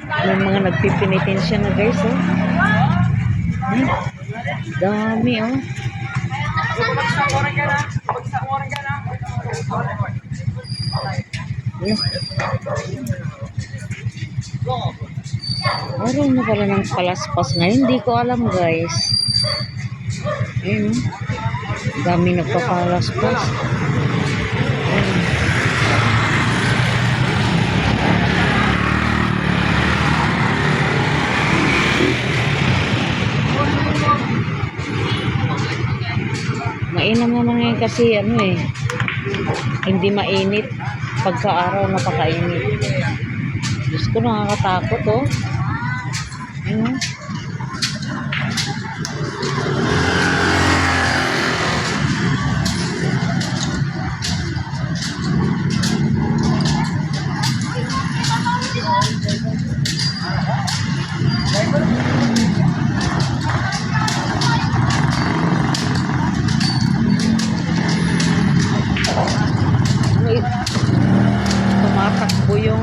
May mga nagpipinitensya na guys, oh. Dami, oh. Araw na pala ng palaspas ngayon. Hindi ko alam guys. Ayun, oh. Dami nagpapalaspas. Ayun. Mainam naman ngayon kasi hindi mainit. Pagka-araw napakainit. Diyos ko, nakakatakot, oh. Ayun. Tumatakbo yung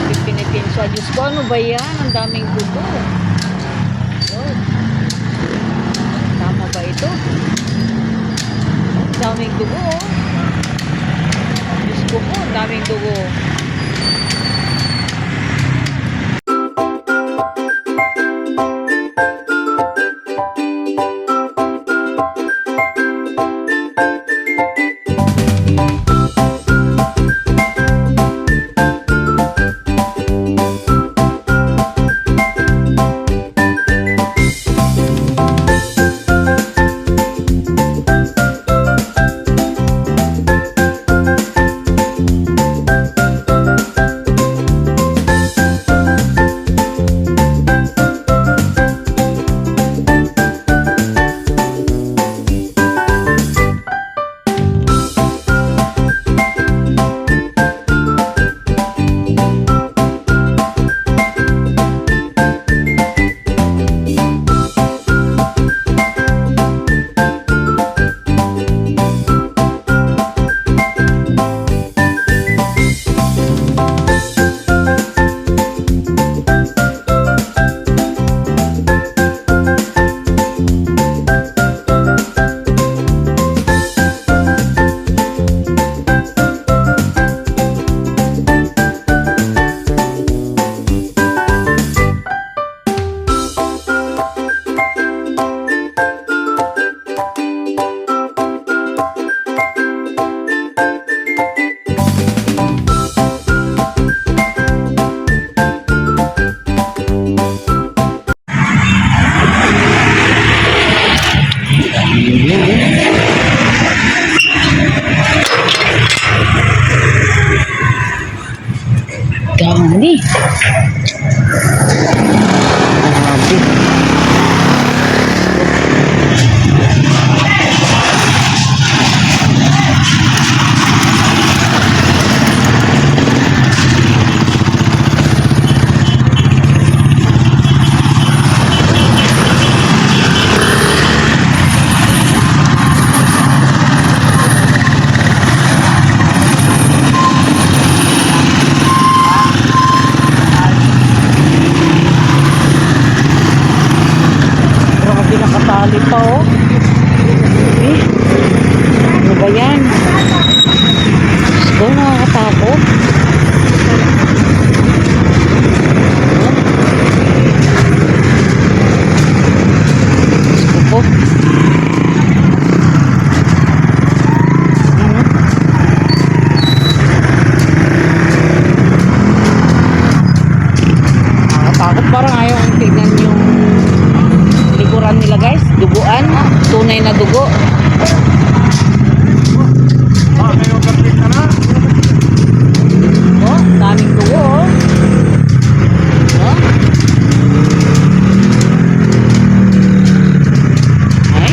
nagpipinitensya. Diyos ko, ano ba yan? Ang daming dugo. Oh. Tama ba ito? Ang daming dugo, oh. Diyos ko po, ang daming dugo. Dami. Nakatali pa, oh. Ano ba yan? Gusto, nakakatakot. Gusto ko. Nakakatakot, parang ayaw ang tignan yung likuran nila guys, duguan, tunay na dugo. Oh, daming dugo, oh. Ay.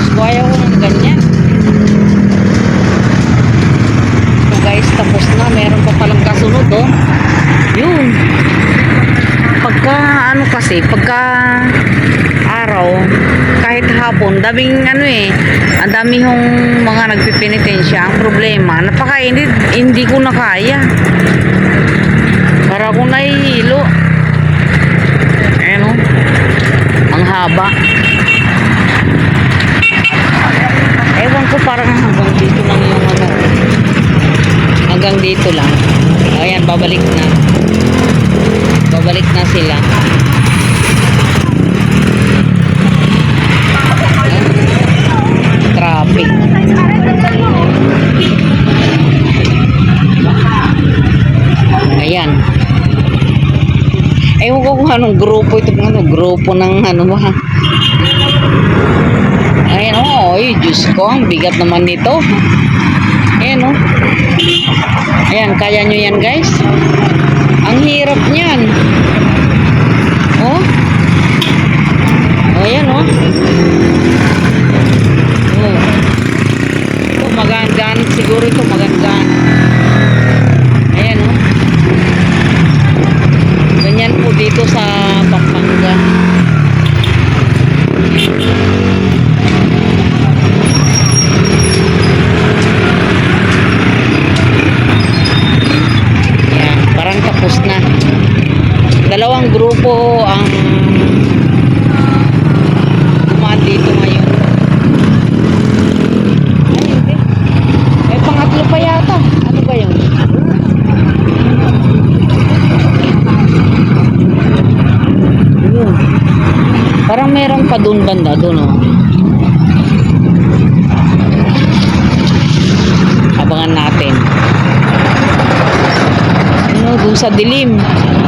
So, ayaw ko ng ganyan. So guys, tapos na, meron pa palang kasunod, oh. Yun. Pagka araw, kahit hapon kahapon, daming ano eh, ang dami yung mga nagpipinitensya. Ang problema, napakainit, hindi ko na kaya. Para akong nahihilo. Ayan o, ang haba. Ewan ko, parang hanggang dito lang yung ano. Hanggang dito lang. Ayan, babalik na. Babalik na sila. Traffic. Ayan. Ewan ko kung anong grupo ito. Grupo ng ano ba. Ayan o. Ay, Diyos ko. Ang bigat naman nito. Ayan o. Ayan, kaya nyo yan guys. Ang hirap niyan. Oh. Ayan o. Ito magandaan. Siguro ito magandaan. Ayan o. Ganyan po dito sa Pampanga. Ayan, parang tapos na. Dalawang grupo ang dumaan dito ngayon. Ay, hindi. Ay, pangatlo pa yata. Ano ba yun? Yun. Parang meron pa doon banda, doon oh. Abangan natin. Ano, doon sa dilim.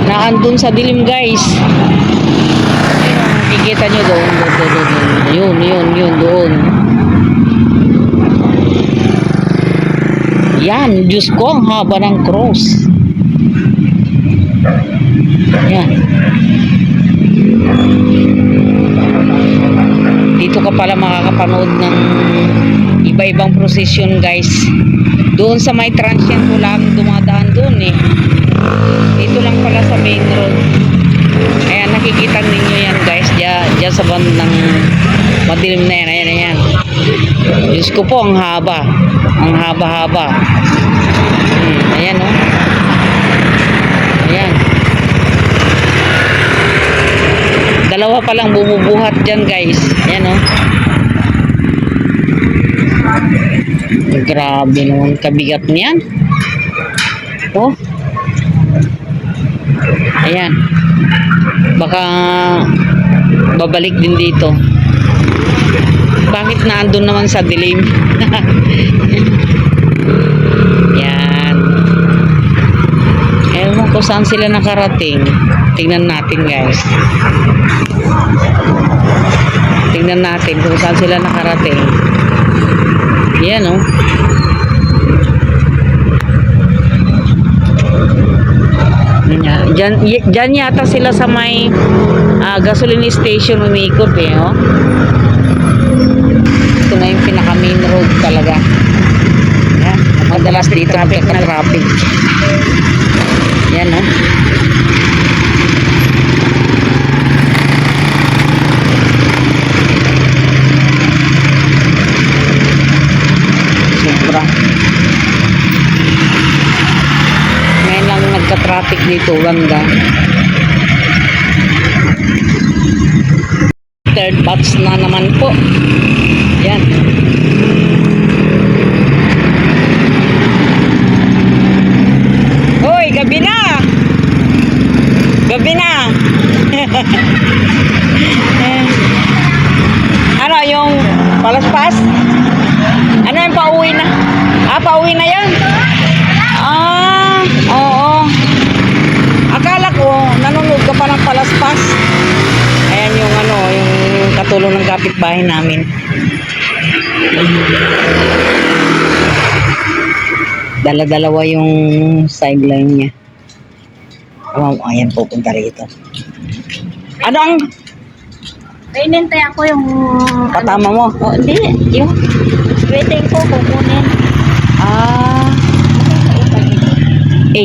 Naandun sa dilim guys. Ayun, makikita nyo doon. Yun, doon. Yan, Diyos ko, ang haba ng cross. Yan. Dito ka pala makakapanood ng iba-ibang prosesyon guys. Doon sa may transient wala dumadaan doon eh. Dito lang pala sa main road. Ayan, nakikita ninyo yan guys. Diyan sa bandang madilim na yan. Ayan. Diyos ko po, ang haba. Ang haba-haba. Ayan o. Ayan. Dalawa pa lang bumubuhat dyan guys. Ayan o. Grabe naman kabigat niyan. Oh. Ayan. Baka babalik din dito. Bakit naandun naman sa dilim? Yan. Ewan ko saan sila nakarating. Tingnan natin guys. Tingnan natin kung saan sila nakarating. Yan oh. Diyan yata sila sa may gasoline station umikot eh oh. Ito na yung pinaka main road talaga. Yan. Madalas dito magka-traffic. Yan oh. Sobra. Ngayon lang nagka-traffic dito banda. Third batch na naman po. Yan. Hoy, gabi na. Gabi na. Ano yung palaspas? Ano yung pauwi na? Pauwi na yan? Oo. Akala ko nanonood ka pa ng palaspas. Ayan yung ano, yung katulong ng kapitbahay namin. Dala-dalawa yung sideline niya. Oh, ayan, pupunta rito. Ano ang... Kainintay ako yung... Katama mo? Oh, hindi. Yung waiting ko kukunin. 8.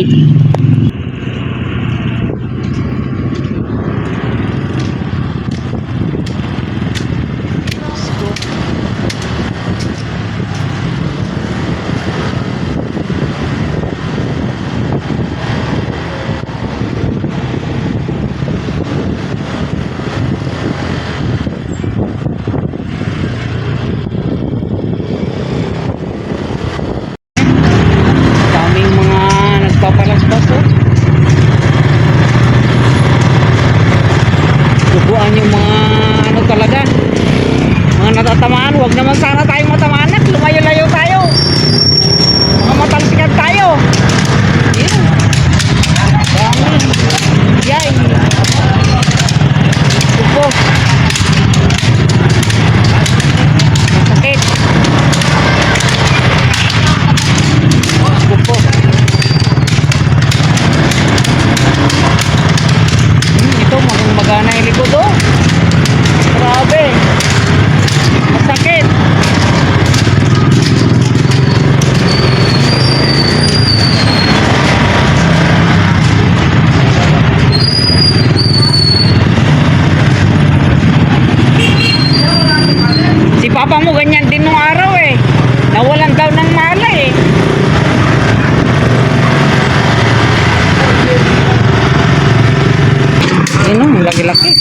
laki-laki.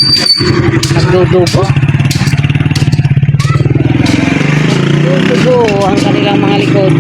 Nagdudugo. Dudugo ang kanilang mga likod.